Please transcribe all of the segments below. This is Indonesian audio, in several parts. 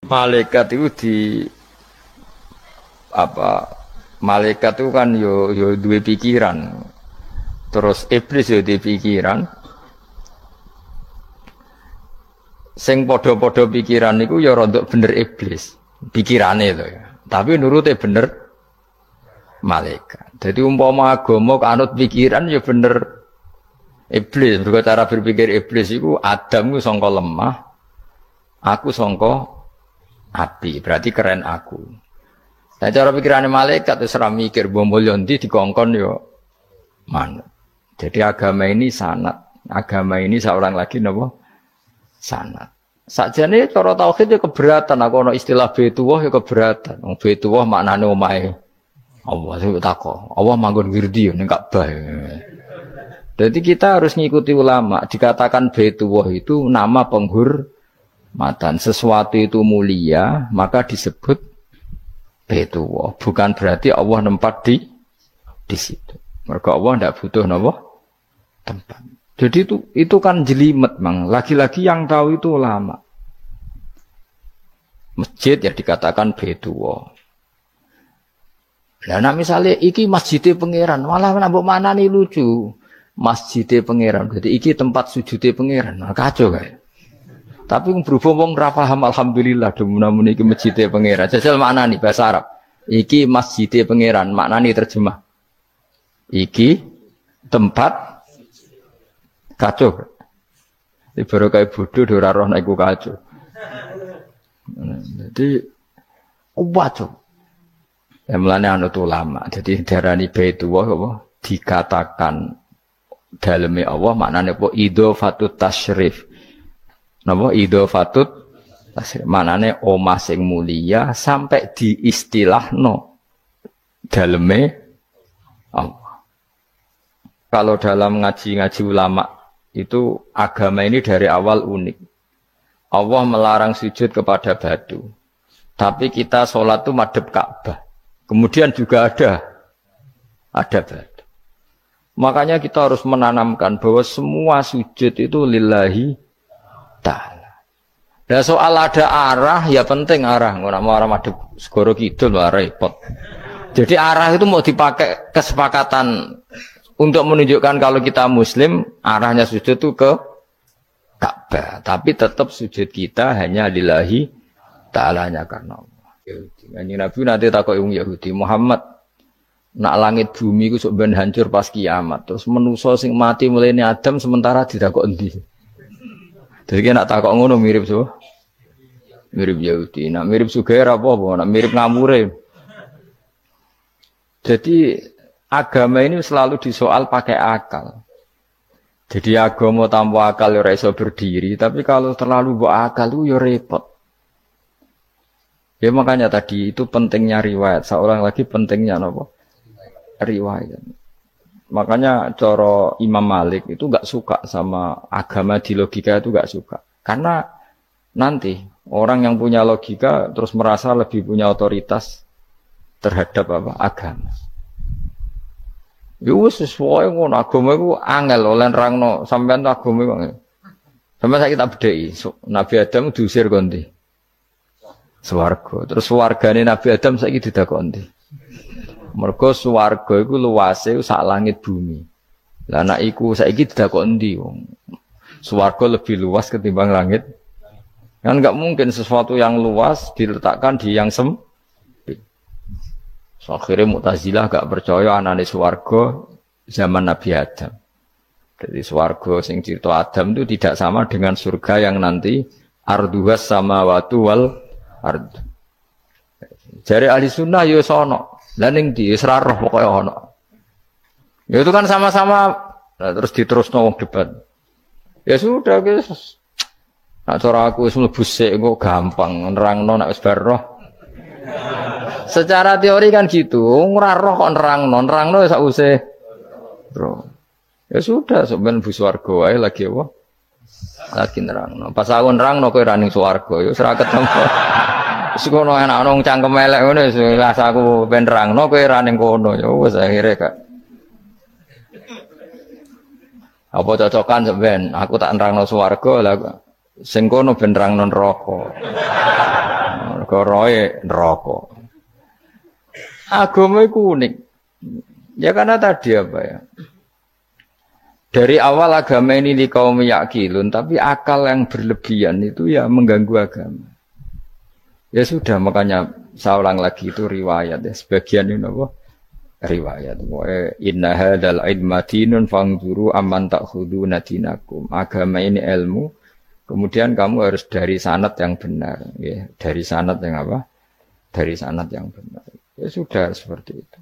Malaikat itu apa? Malaikat itu kan yo duwe pikiran. Terus iblis yo duwe pikiran. Sing padha-padha pikiran niku ya rada bener iblis. Pikirane to ya. Tapi nurute bener malaikat. Jadi umpama agama kanut pikiran ya bener iblis. Mergo cara berpikir iblis iku Adam ku sangka lemah, aku sangka api. Berarti keren aku. Nah cara pikirane malaikat wis ora mikir mbok mulya ndi dikongkon ya manut. Jadi agama ini sanad. Agama ini seorang lagi napa? Sanad. Sakjane cara tauhid ya keberatan, aku ana istilah Baitullah ya keberatan. Wong Baitullah maknane omahe Allah sing takok. Allah manggon wirdi ning Ka'bah. Jadi kita harus ngikuti ulama. Dikatakan Baitullah itu nama penghormatan. Sesuatu itu mulia, maka disebut Baitullah. Bukan berarti Allah nempat di situ. Mergo Allah ndak butuh napa? Tempat. Jadi itu kan jelimet, Mang. Lagi-lagi yang tahu itu ulama. Masjid ya dikatakan Baitullah. Lah nek misale iki masjidé pangeran, malah nek mbok manani lucu. Masjidé pangeran. Jadi iki tempat sujudé pangeran. Nah, kacau kae. Tapi berhubung wong ra paham alhamdulillah demun iki masjidé pangeran. Jajal maknani bahasa Arab. Iki masjidé pangeran, maknani terjemah. Iki tempat kacau. Ibarat kayak bodoh ora roh nek iku kacau. Jadi kacau. Ya mulane anut ulama. Jadi darani Baitullah apa dikatakan daleme Allah maknane apa idhofatut tasyrif. Napa idhofatut tasyrif maknane omah sing mulia sampai diistilahno daleme Allah. Kalau dalam ngaji-ngaji ulama itu agama ini dari awal unik. Allah melarang sujud kepada batu. Tapi kita sholat itu madhep Ka'bah. Kemudian juga ada batu. Makanya kita harus menanamkan bahwa semua sujud itu lillahi ta'ala. Dan soal ada arah, ya penting arah. Nggak mau arah madhep segoro kidul, repot. Jadi arah itu mau dipakai kesepakatan untuk menunjukkan kalau kita Muslim, arahnya sujud itu ke Ka'bah. Tapi tetap sujud kita hanya lillahi ta'alanya karena Allah. Kanjeng Nabi nanti takok wong Yahudi, Muhammad nak langit bumi ku sok ben hancur pas kiamat. Terus manusa sing mati mulai Adam sementara ditakok endi. Jadi nak takok ngono mirip so. Mirip Yahudi. Nak mirip Sugair apa? Nak mirip ngamure. Jadi agama ini selalu disoal pakai akal. Jadi agama tanpa akal ya iso berdiri, tapi kalau terlalu mbok akal itu ya repot. Ya makanya tadi itu pentingnya riwayat. Seorang lagi pentingnya apa? Riwayat. Makanya cara Imam Malik itu enggak suka sama agama di logika itu enggak suka. Karena nanti orang yang punya logika terus merasa lebih punya otoritas terhadap apa? Agama. Yo wis sesuai ngono agama iku angel oleh nerangno sampean agama iku. Sampeyan saiki tak bedheki, Nabi Adam diusir kondi. Swarga. Terus swargane Nabi Adam saiki didakon ndi? Mergo swarga iku luase sak langit bumi. Lah nek iku saiki didakon ndi wong? Swarga lebih luas ketimbang langit. Kan enggak mungkin sesuatu yang luas diletakkan di yang sempit. So, akhirnya Mu'tazilah gak percaya anane swarga zaman Nabi Adam. Jadi swarga sing cerita Adam itu tidak sama dengan surga yang nanti arduhas samawati wal ard. Jare ahli sunnah ya sono. Lah ning ndi wis ra roh pokoke ono. Ya itu kan sama-sama terus diterusno wong debat. Ya sudah guys. Nek cara aku wis mlebu sik kok gampang nerangno nek wis bar roh. Secara teori kan gitu, ora roh kok nerangno sak usih. Bro. Ya sudah, sampeyan bu swarga wae lagi apa? Lagi nerangno. Pas aku nerangno kowe ra ning swarga, ya wis ra ketemu. Wis kono enak nang cangkem elek ngono wis aku ben nerangno kowe ra ning kono, ya wis akhire gak. Apa cocokan sampeyan? Aku tak nerangno swarga lah sing kono ben nerangno neraka. Mergo roe neraka. Agama iku unik. Ya karena tadi apa ya? Dari awal agama ini di kaum yakilun, tapi akal yang berlebihan itu ya mengganggu agama. Ya sudah, makanya saya ulang lagi itu riwayat ya. Sebagian ini apa? Riwayat. Inna hadzal ilma dinun fangzuru amman ta'khuduna dinakum. Agama ini ilmu, kemudian kamu harus dari sanad yang benar. Ya. Dari sanad yang apa? Dari sanad yang benar. Ya sudah seperti itu.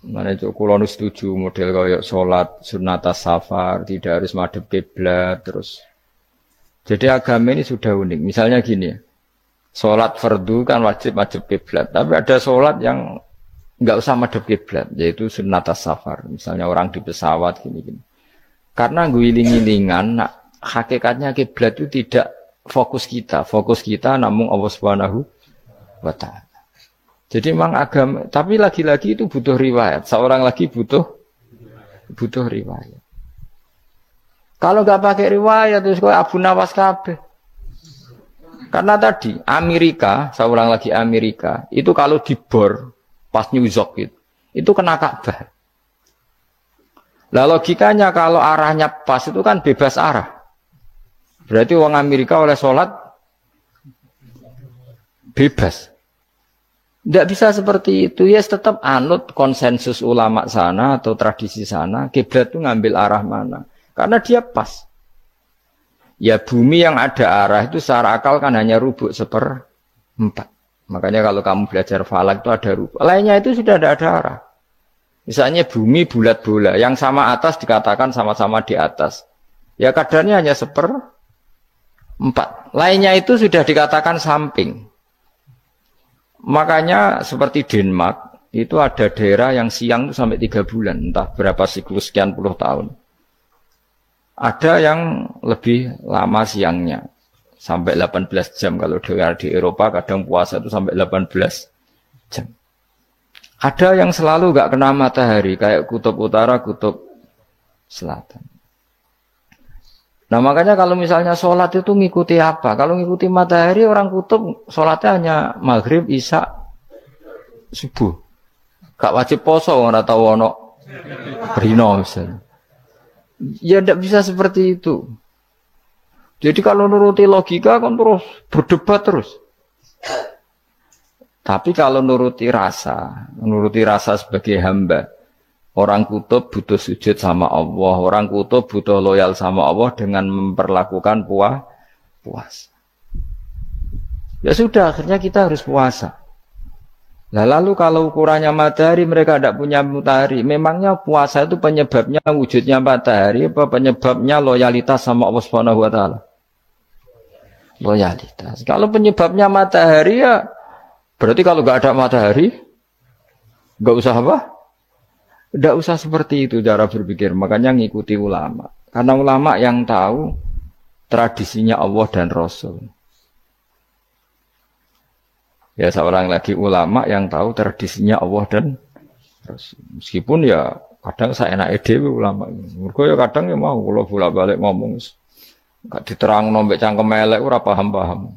Mana itu kalau setuju model kayak sholat sunat safar tidak harus madhep kiblat terus. Jadi agama ini sudah unik. Misalnya gini, sholat fardu kan wajib kiblat, tapi ada sholat yang nggak usah madhep kiblat, yaitu sunat safar. Misalnya orang di pesawat gini. Karena guling-gilingan, hakikatnya kiblat itu tidak fokus kita namun Allah Subhanahu wa Ta'ala. Jadi memang agama, tapi lagi-lagi itu butuh riwayat. Seorang lagi butuh riwayat. Kalau nggak pakai riwayat, terus kau Abu Nawas kabeh. Karena tadi Amerika, seorang lagi Amerika, itu kalau dibor pas New York itu kena Ka'bah. Lah logikanya kalau arahnya pas itu kan bebas arah. Berarti orang Amerika oleh sholat bebas. Tidak bisa seperti itu, ya tetap anut konsensus ulama sana atau tradisi sana, kiblat itu ngambil arah mana. Karena dia pas. Ya bumi yang ada arah itu secara akal kan hanya rubuk 1/4. Makanya kalau kamu belajar falak itu ada rubuk. Lainnya itu sudah tidak ada arah. Misalnya bumi bulat bola, yang sama atas dikatakan sama-sama di atas. Ya kadarnya hanya 1/4. Lainnya itu sudah dikatakan samping. Makanya seperti Denmark, itu ada daerah yang siang itu sampai 3 bulan, entah berapa siklus sekian puluh tahun. Ada yang lebih lama siangnya, sampai 18 jam. Kalau di Eropa kadang puasa itu sampai 18 jam. Ada yang selalu gak kena matahari, kayak kutub utara, kutub selatan. Nah makanya kalau misalnya sholat itu ngikuti apa? Kalau ngikuti matahari orang kutub sholatnya hanya maghrib, isya, subuh. Gak wajib poso orang tahu ono brino misalnya. Ya tidak bisa seperti itu. Jadi kalau nuruti logika kan terus berdebat terus. Tapi kalau nuruti rasa sebagai hamba. Orang kutub butuh sujud sama Allah. Orang kutub butuh loyal sama Allah dengan memperlakukan puasa. Ya sudah, akhirnya kita harus puasa. Nah, lalu kalau ukurannya matahari, mereka tidak punya matahari. Memangnya puasa itu penyebabnya wujudnya matahari, apa penyebabnya loyalitas sama Allah Subhanahu wa Ta'ala? Loyalitas. Kalau penyebabnya matahari ya, berarti kalau nggak ada matahari, nggak usah apa? Tidak usah seperti itu cara berpikir. Makanya ngikuti ulama. Karena ulama yang tahu tradisinya Allah dan Rasul. Ya seorang lagi ulama yang tahu tradisinya Allah dan Rasul. Meskipun ya kadang saya enak dewe ulama. Mereka ya kadang ya mau kalau bolak-balik ngomong. Gak diterang nombek cangkem elek ora paham-paham.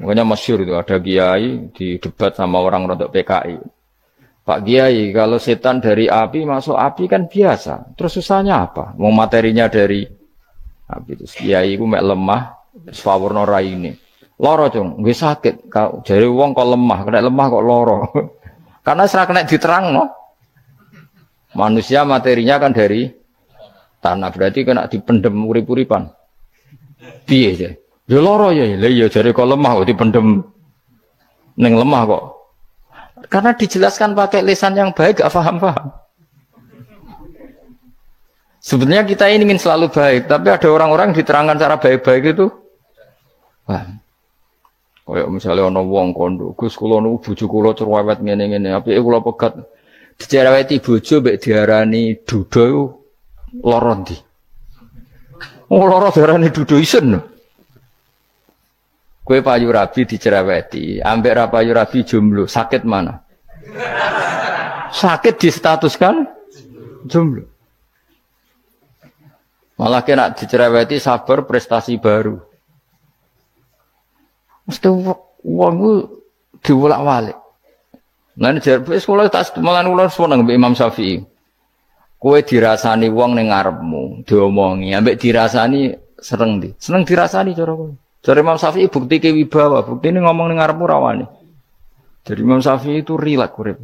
Makanya masyhur itu ada kiai di debat sama orang rodok PKI. Pak Kiai, kalau setan dari api masuk api kan biasa. Terus susahnya apa? Mau materinya dari api itu. Kiai itu mek lemah, sawurna raine. Loro cung, nggih sakit. Jare wong kok lemah, kena lemah kok loro. Karena serak kena diterangno. Manusia materinya kan dari tanah, berarti kena dipendem urip-uripan. Piye ya? Ya loro ya, lha ya jare kok lemah kok dipendem ning lemah kok. Karena dijelaskan pakai lisan yang baik, gak paham-paham. Sebenarnya kita ini ingin selalu baik, tapi ada orang-orang diterangkan cara baik-baik itu. Paham. Kayak misalnya ana wong kondo, Gus kula niku bojo kula cerewet ngene-ngene, apike kula pegat dicereweti bojo mbek diarani duda iku lara ndi? Oh lara diarani duda isen. Kue payu rabi dicereweti, ambek ra payu rabi jomblo, sakit mana? Sakit distatuskan jomblo. Malah kena dicereweti sabar prestasi baru. Mesti wong ku diwolak-walik. Nah ini jar wis kula tak malan kula seneng mbek Imam Syafi'i. Kowe dirasani wong ning ngarepmu, diomongi, ambek dirasani seneng ndi? Seneng dirasani cara kowe. Cara Imam Syafi'i bukti ke wibawa, buktine ngomong ning ngarepmu rawani. Jadi Imam Syafi'i itu rileks urip.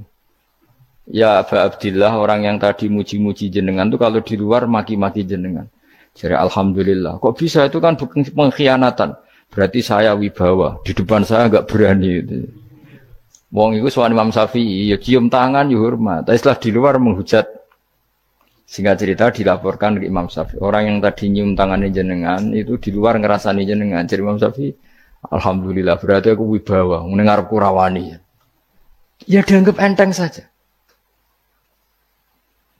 Ya Aba Abdillah, orang yang tadi muji-muji jenengan tuh kalau di luar maki-maki jenengan. Jadi alhamdulillah. Kok bisa itu kan bukan pengkhianatan. Berarti saya wibawa, di depan saya enggak berani itu. Wong iku sowan Imam Syafi'i, ya cium tangan ya hormat. Tapi setelah di luar menghujat. Singkat cerita dilaporkan ke Imam Syafi'i. Orang yang tadi nyium tangannya jenengan itu di luar ngerasani jenengan. Jadi Imam Syafi'i, alhamdulillah berarti aku wibawa, mendengarku rawani. Ya dianggap enteng saja.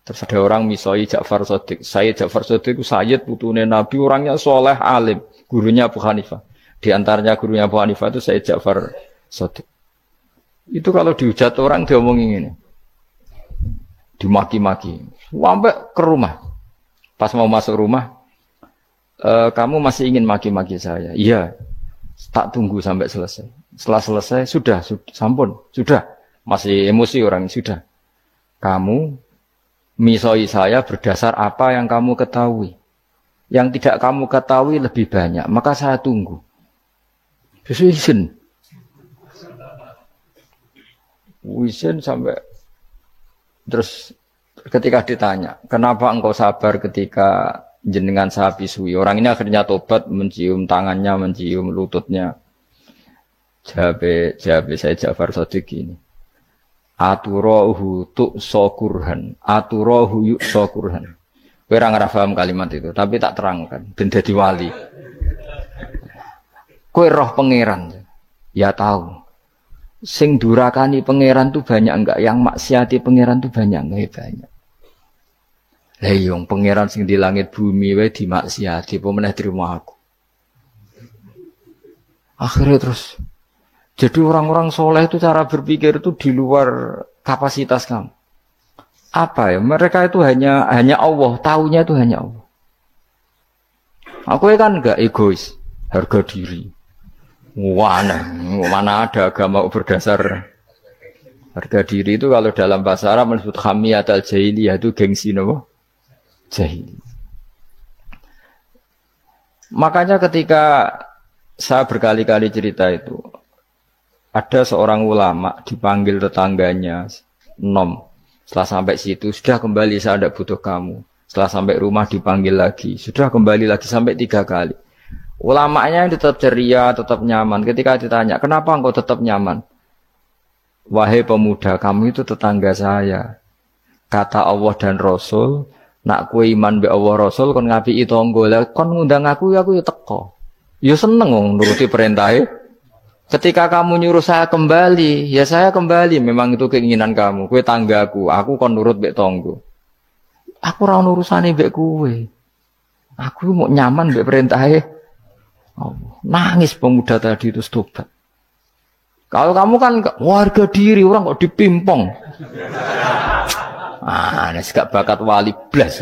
Terus ada orang misoi Ja'far Shadiq. Sayyid Ja'far Shadiq itu Sayyid putune Nabi, orangnya soleh, alim. Gurunya Abu Hanifah. Di antaranya gurunya Abu Hanifah itu Sayyid Ja'far Shadiq. Itu kalau dihujat orang diomongin ini. Dimaki-maki. Sampai ke rumah. Pas mau masuk rumah, kamu masih ingin maki-maki saya? Iya. Tak tunggu sampai selesai. Setelah selesai, sudah, sampun, sudah. Masih emosi orang, sudah. Kamu misoi saya berdasar apa yang kamu ketahui. Yang tidak kamu ketahui lebih banyak, maka saya tunggu. Izin sampai terus ketika ditanya, kenapa engkau sabar ketika jenengan saya pisui? Orang ini akhirnya tobat, mencium tangannya, mencium lututnya. Jawab saya Ja'far Shadiq ini. Aturahu tu'sokurhan, aturahu yu'sokurhan. Kowe ora ngrafaham kalimat itu, tapi tak terangkan ben dadi wali. Kowe roh pangeran. Ya tahu. Sing durakani pangeran tuh banyak enggak? Yang maksiati pangeran tuh banyak enggak? Banyak. Lah yung pangeran sing di langit bumi wae dimaksiati, apa meneh trimo aku. Akhirnya terus jadi orang-orang soleh itu cara berpikir itu di luar kapasitas kamu. Apa ya? Mereka itu hanya Allah, taunya itu hanya Allah. Aku kan enggak egois, harga diri. Mana ada agama berdasar harga diri itu kalau dalam bahasa Arab disebut khamiyat al-jahiliyah itu gengsi nopo? Jahili. Makanya ketika saya berkali-kali cerita itu, ada seorang ulama dipanggil tetangganya, setelah sampai situ, sudah kembali saya tidak butuh kamu. Setelah sampai rumah dipanggil lagi, sudah kembali lagi sampai 3 kali. Ulamanya tetap ceria, tetap nyaman. Ketika ditanya, kenapa engkau tetap nyaman? Wahai pemuda, kamu itu tetangga saya. Kata Allah dan Rasul, nak kue iman be Allah Rasul, kon ngapi tangga, kon ngundang aku ya teko. Ya seneng nuruti perintahnya. Ketika kamu nyuruh saya kembali, ya saya kembali. Memang itu keinginan kamu. Kue tanggaku, aku kon nurut mbek tonggo. Aku ora urusane mbek kowe. Aku mau nyaman mbek perintahe. Oh, nangis pemuda tadi itu tobat. Kalau kamu kan warga diri, orang kok dipimpong. Nek gak bakat wali blas.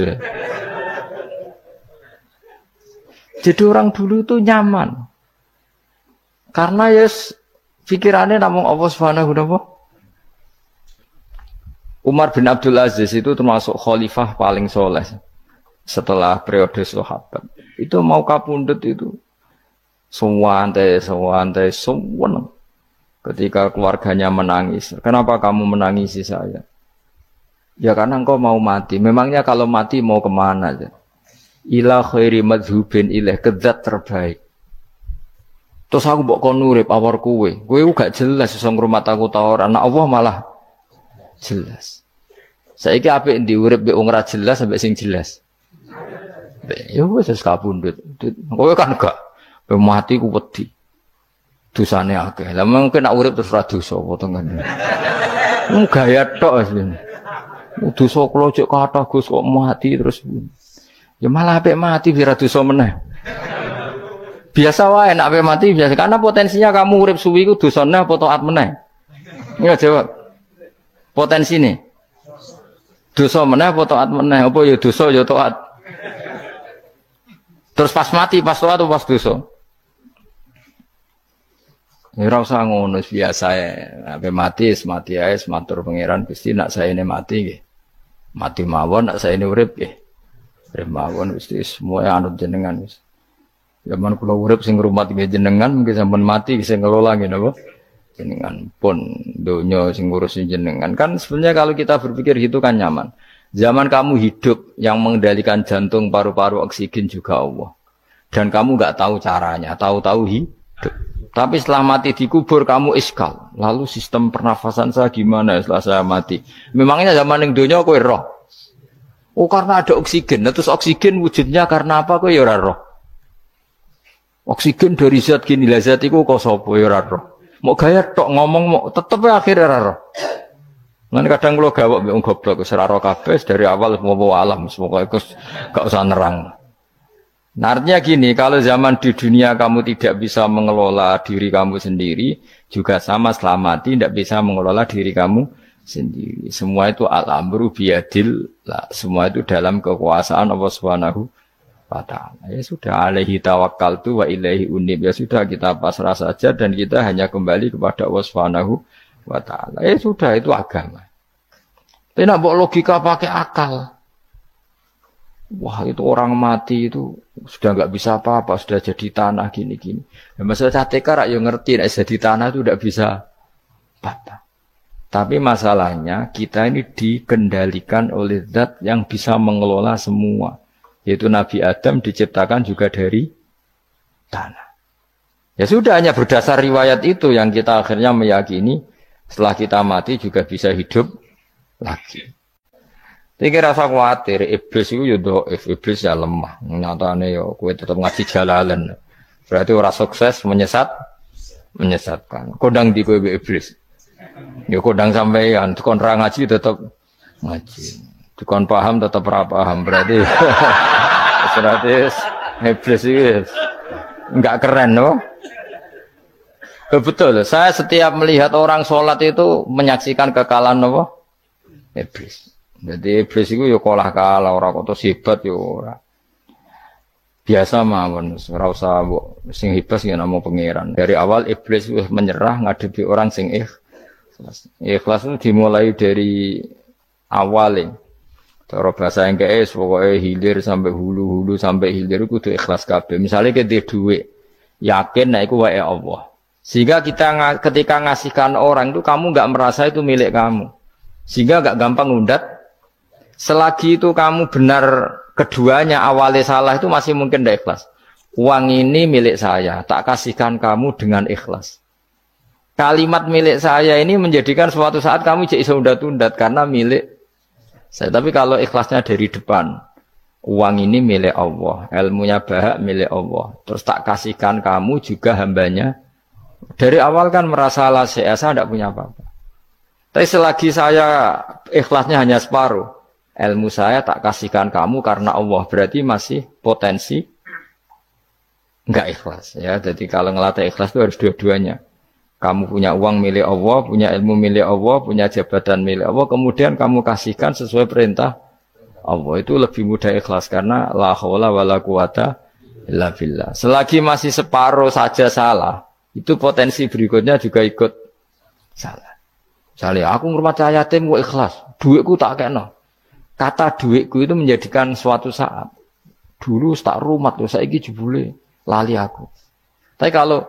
Jadi orang dulu itu nyaman. Karena pikirannya namung Allah Subhanahu wa ta'ala. Umar bin Abdul Aziz itu termasuk khalifah paling soleh setelah periode sahabat. Itu mau kapundhut itu santai. Ketika keluarganya menangis, kenapa kamu menangisi saya? Ya karena engkau mau mati. Memangnya kalau mati mau kemana aja? Ila khairi madhubin ilaih, ke zat terbaik. Terus aku mbok kon urip awar kowe. Kowe gak jelas iso ngrumat aku ta ora. Ana Allah malah jelas. Saiki apik ndi urip mbek wong ora jelas sampai sing jelas. Ya wis kapundhut. Kowe kan gak mati ku wedi. Dosane akeh. Lah mungkin nek urip terus ora dosa apa to ngene. Gaya tok asline. Dosa kula cek kathah Gus kok mati terus. Ya malah apik mati biar dosa meneh. Biasa wae nek mati biasa karena potensinya kamu urip suwi iku dosane apa taat meneh. Ya jawab. Potensine. Dosa meneh apa taat meneh? Apa ya dosa ya taat. Terus pas mati pas taat atau pas dosa? Ya ora usah ngono biasa ya. Ape mati ae matur pangeran Gusti nak saene mati nggih. Mati mawon nak saene urip nggih. Urip mawon Gusti semua anut jenengan wis. Zaman kula urip sing ngrumat nggih jenengan mungkin sampean mati sing ngelola nggih napa? Jenengan pun donya sing ngurusin jenengan. Kan sebenarnya kalau kita berpikir gitu kan nyaman. Zaman kamu hidup yang mengendalikan jantung, paru-paru, oksigen juga Allah. Dan kamu enggak tahu caranya, tahu-tahu hidup. Tapi setelah mati dikubur kamu iskal. Lalu sistem pernafasan saya gimana setelah saya mati? Memangnya zaman yang dunia kowe roh. Oh karena ada oksigen. Nah, terus oksigen wujudnya karena apa kowe ya ora roh. Oksigen dari zat gini lah zat iku kok sapa ya ora roh. Mau gaya tok ngomong mau tetep akhir ora roh. Lan kadang kula gawok mbek wong goblok wis ora roh kabeh dari awal semua alam semua iku gak usah nerang. Nah, artinya gini, kalau zaman di dunia kamu tidak bisa mengelola diri kamu sendiri, juga sama setelah mati tidak bisa mengelola diri kamu sendiri. Semua itu al-amru biyadil, semua itu dalam kekuasaan Allah Subhanahu wa ta'ala. Ya sudah, alaihi tawakkaltu wa ilaihi unib. Ya sudah, kita pasrah saja dan kita hanya kembali kepada Allah Subhanahu wa ta'ala. Ya sudah, itu agama. Tidak bawa logika pakai akal. Wah itu orang mati itu sudah nggak bisa apa-apa, sudah jadi tanah gini-gini. Ya, masalah catekar ya ngerti, nah, jadi tanah itu tidak bisa apa-apa. Tapi masalahnya kita ini dikendalikan oleh zat yang bisa mengelola semua. Yaitu Nabi Adam diciptakan juga dari tanah. Ya sudah hanya berdasar riwayat itu yang kita akhirnya meyakini setelah kita mati juga bisa hidup lagi. Iki rasa khawatir, iblis itu ya dhaif, iblis ya lemah. Nyatane ya kowe tetep ngaji jalalan. Berarti ora sukses menyesatkan. Kodang di kowe iblis. Ya kodang sampean, kon ra ngaji tetep ngaji. Kon paham tetep ora paham. Berarti iblis itu enggak keren loh. Betul, saya setiap melihat orang sholat itu menyaksikan kekalahan apa? Iblis. Jadi iblis itu ya kalah ora kok hebat ya ora. Biasa mawon, ora usah sing hebat ya namung pangeran. Dari awal iblis wis menyerah ngadepi orang sing ikhlas. Ikhlas itu dimulai dari awal. Cara bahasa Inggris pokoke hilir sampai hulu sampai hilir kudu ikhlas kabeh. Misale ke dhuwit, yakin nek iku wae Allah. Sehingga kita ketika ngasihkan orang itu kamu enggak merasa itu milik kamu. Sehingga enggak gampang ngundat. Selagi itu kamu benar keduanya awalnya salah itu masih mungkin tidak ikhlas. Uang ini milik saya, tak kasihkan kamu dengan ikhlas. Kalimat milik saya ini menjadikan suatu saat kamu jadi undat-undat karena milik saya. Tapi kalau ikhlasnya dari depan, uang ini milik Allah, ilmunya bahak milik Allah. Terus tak kasihkan kamu juga hambanya. Dari awal kan merasa saya tidak punya apa-apa. Tapi selagi saya ikhlasnya hanya separuh. Ilmu saya tak kasihkan kamu karena Allah, berarti masih potensi enggak ikhlas ya. Jadi kalau ngelatih ikhlas itu harus dua-duanya. Kamu punya uang milik Allah, punya ilmu milik Allah, punya jabatan milik Allah, kemudian kamu kasihkan sesuai perintah Allah, itu lebih mudah ikhlas karena la haula wala quwata illa billah. Selagi masih separuh saja salah, itu potensi berikutnya juga ikut salah. Misalnya aku ngurmat yatim kok ikhlas, duitku tak kena. Kata duitku itu menjadikan suatu saat. Dulu tak rumat loh, saiki jebule lali aku. Tapi kalau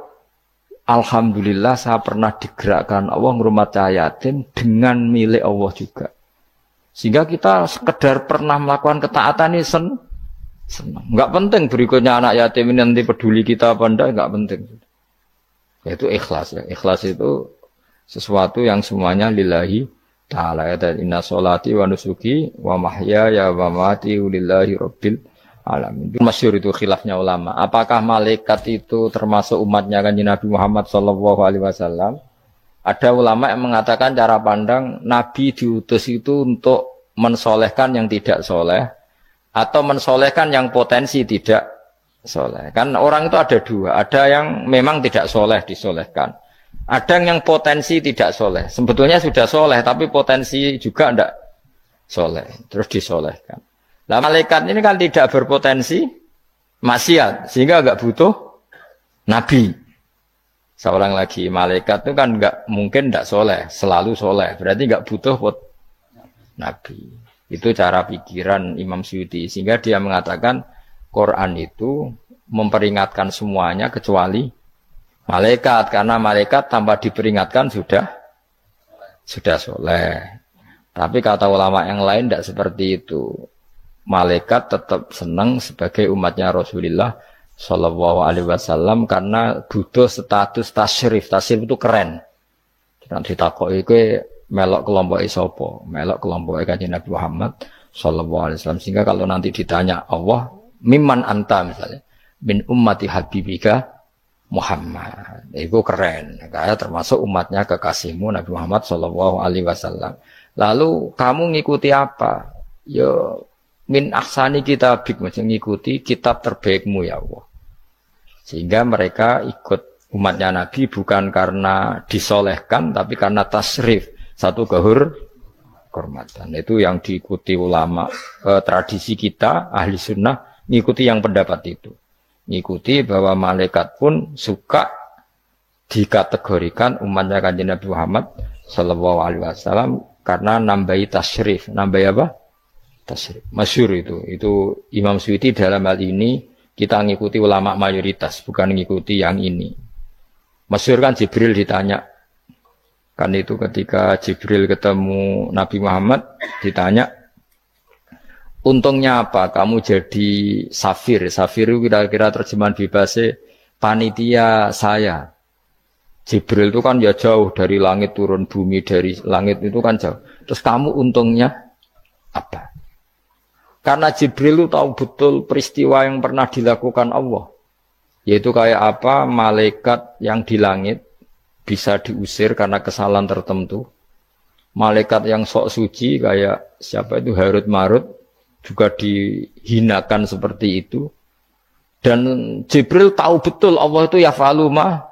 alhamdulillah saya pernah digerakkan Allah ngrumat yatim dengan milik Allah juga. Sehingga kita sekedar pernah melakukan ketaatan ini senang. Enggak penting berikutnya anak yatim ini nanti peduli kita apa enggak, enggak penting. Itu ikhlas ya. Ikhlas itu sesuatu yang semuanya lillahi ta'ala. Ya, inna sholati wa nusuki wa mahyaya wa mamati lillahi rabbil alamin. Itu masyhur itu khilafnya ulama. Apakah malaikat itu termasuk umatnya Kanjeng Nabi Muhammad sallallahu alaihi wasallam? Ada ulama yang mengatakan cara pandang Nabi diutus itu untuk mensolehkan yang tidak soleh atau mensolehkan yang potensi tidak soleh. Kan orang itu ada dua. Ada yang memang tidak soleh disolehkan. Ada yang potensi tidak soleh. Sebetulnya sudah soleh, tapi potensi juga tidak soleh. Terus disolehkan. Nah, malaikat ini kan tidak berpotensi maksiat, sehingga agak butuh nabi. Seorang lagi malaikat itu kan nggak mungkin nggak soleh, selalu soleh. Berarti nggak butuh nabi. Itu cara pikiran Imam Suyuti. Sehingga dia mengatakan Quran itu memperingatkan semuanya kecuali malaikat. Karena malaikat tanpa diperingatkan sudah soleh. Tapi kata ulama yang lain tidak seperti itu. Malaikat tetap senang sebagai umatnya Rasulullah Shallallahu Alaihi Wasallam karena butuh status tasyrif. Tasyrif itu keren. Nanti ditakoki kowe melok kelompok isopo, melok kelompok Kanjeng Nabi Muhammad Shallallahu Alaihi Wasallam. Sehingga kalau nanti ditanya Allah, mimman anta misalnya, min ummati habibika Muhammad, itu keren. Kayak termasuk umatnya kekasihmu Nabi Muhammad Shallallahu Alaihi Wasallam. Lalu kamu ngikuti apa? Yo min ahsani kitabik, macam ngikuti kitab terbaikmu ya Allah. Sehingga mereka ikut umatnya Nabi bukan karena disolehkan, tapi karena tasrif, satu kehormatan. Itu yang diikuti ulama. Tradisi kita ahli sunnah ngikuti yang pendapat itu. Ngikuti bahwa malaikat pun suka dikategorikan umatnya Kanjeng Nabi Muhammad Sallallahu Alaihi Wasallam karena nambahi tasrif. Nambahi apa? Tasrif. Masyhur itu Imam Suyuti dalam hal ini kita ngikuti ulama mayoritas, bukan ngikuti yang ini. Masyhur kan Jibril ditanya, kan itu ketika Jibril ketemu Nabi Muhammad ditanya, untungnya apa kamu jadi safir? Safir itu kira-kira terjemahan bebasnya panitia saya. Jibril itu kan ya jauh dari langit turun bumi, dari langit itu kan jauh. Terus kamu untungnya apa? Karena Jibril itu tahu betul peristiwa yang pernah dilakukan Allah. Yaitu kayak apa malaikat yang di langit bisa diusir karena kesalahan tertentu. Malaikat yang sok suci kayak siapa itu Harut Marut juga dihinakan seperti itu. Dan Jibril tahu betul Allah itu yaf'alu ma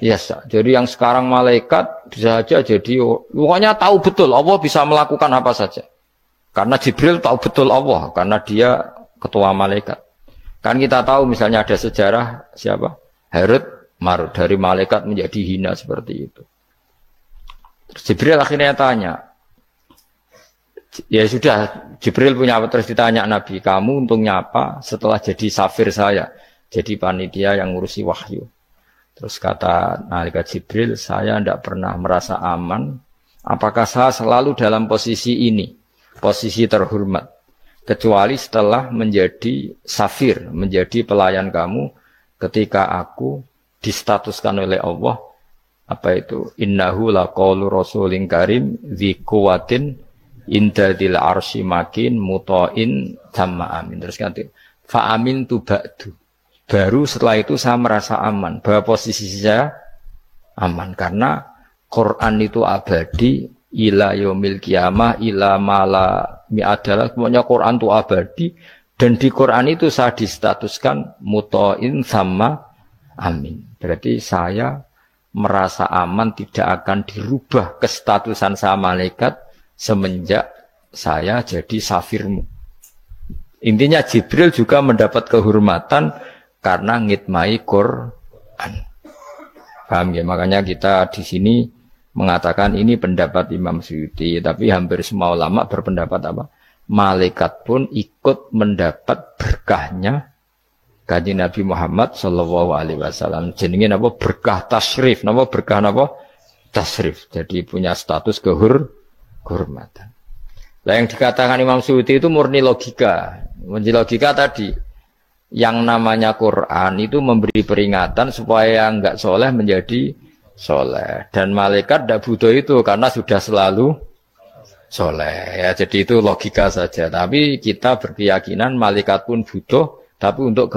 yasha. Jadi yang sekarang malaikat bisa saja jadi pokoknya tahu betul Allah bisa melakukan apa saja. Karena Jibril tahu betul Allah, karena dia ketua malaikat. Kan kita tahu misalnya ada sejarah siapa? Harut Marut, dari malaikat menjadi hina seperti itu. Terus Jibril akhirnya tanya, ya sudah, Jibril punya apa? Terus ditanya Nabi, kamu untungnya apa setelah jadi safir saya, jadi panitia yang ngurusi wahyu. Terus kata malaikat Jibril, saya tidak pernah merasa aman, apakah saya selalu dalam posisi ini? Posisi terhormat, kecuali setelah menjadi safir, menjadi pelayan kamu ketika aku distatuskan oleh Allah apa itu innahu laqaulu rasulin karim dzi quwwatin inda dil arsy makin muta'in tamma amin. Terus ganti fa amin tu ba'du, baru setelah itu saya merasa aman bahwa posisi saya aman karena Quran itu abadi ila yaumil qiyamah ila mala mi'adalah, pokoknya Quran itu abadi dan di Quran itu saya distatuskan muta'in sama amin. Berarti saya merasa aman tidak akan dirubah kestatusan saya malaikat semenjak saya jadi safirmu. Intinya Jibril juga mendapat kehormatan karena ngitmai Quran. Paham ya? Makanya kita di sini mengatakan ini pendapat Imam Suyuti, tapi hampir semua ulama berpendapat apa? Malaikat pun ikut mendapat berkahnya Kanjeng Nabi Muhammad Shallallahu Alaihi Wasallam. Jenenge apa? Berkah tasrif, apa berkah apa? Tasrif. Jadi punya status kehormatan. Nah, yang dikatakan Imam Suyuti itu murni logika. Murni logika tadi, yang namanya Quran itu memberi peringatan supaya enggak soleh menjadi soleh, dan malaikat tidak butuh itu karena sudah selalu soleh ya. Jadi itu logika saja, tapi kita berkeyakinan malaikat pun butuh, tapi untuk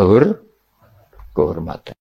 kehormatan.